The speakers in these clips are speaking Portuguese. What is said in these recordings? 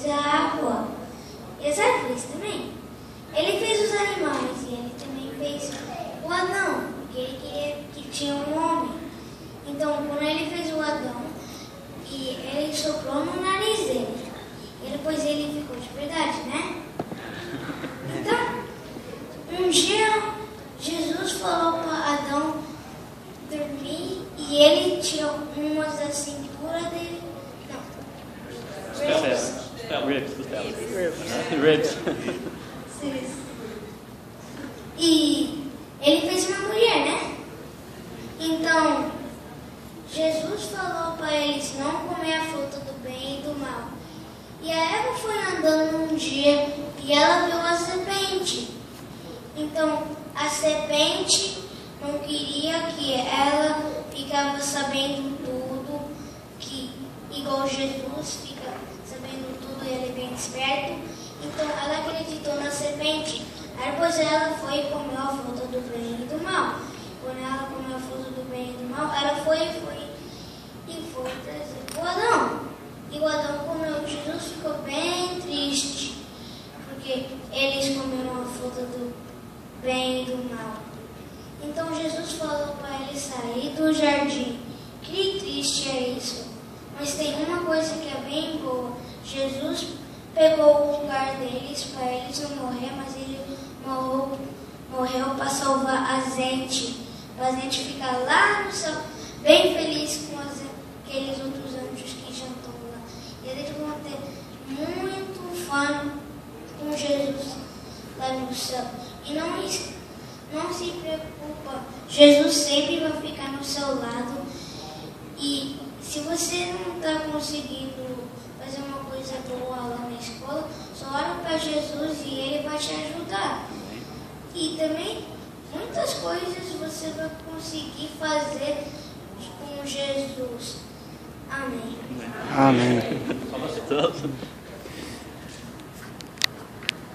fez a água e as árvores também. Ele fez os animais e ele também fez o Adão, porque ele queria que tinha um homem. Então, quando ele fez o Adão, e ele soprou no nariz dele, e depois ele ficou de verdade, né? Então, um dia, Jesus falou para Adão dormir e ele tirou umas da cintura dele. Não. Ribs. E ele fez uma mulher, né? Então, Jesus falou para eles não comer a fruta do bem e do mal. E a Eva foi andando um dia e ela viu a serpente. Então, a serpente não queria que ela ficava sabendo tudo, que igual Jesus fica sabendo tudo e ele é bem esperto. Então, ela acreditou na serpente. Aí depois ela foi e comeu a fruta do bem e do mal. Quando ela comeu a fruta do bem e do mal, ela foi trazer o Adão. E o Adão comeu. Jesus ficou bem triste, porque eles comeram a fruta do bem e do mal. Então Jesus falou para eles sair do jardim. Que triste é isso. Mas tem uma coisa que é bem boa. Jesus pegou o lugar deles para eles não morrer, mas ele morreu para salvar a gente. Para a gente ficar lá no céu, bem feliz com aqueles outros anjos que já estão lá. E eles vão ter muito fã com Jesus lá no céu. E não se preocupa, Jesus sempre vai ficar no seu lado. E se você não está conseguindo fazer uma coisa boa lá na escola, só ora para Jesus e ele vai te ajudar. E também muitas coisas você vai conseguir fazer com Jesus. Amém. Amém.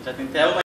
Já tem até uma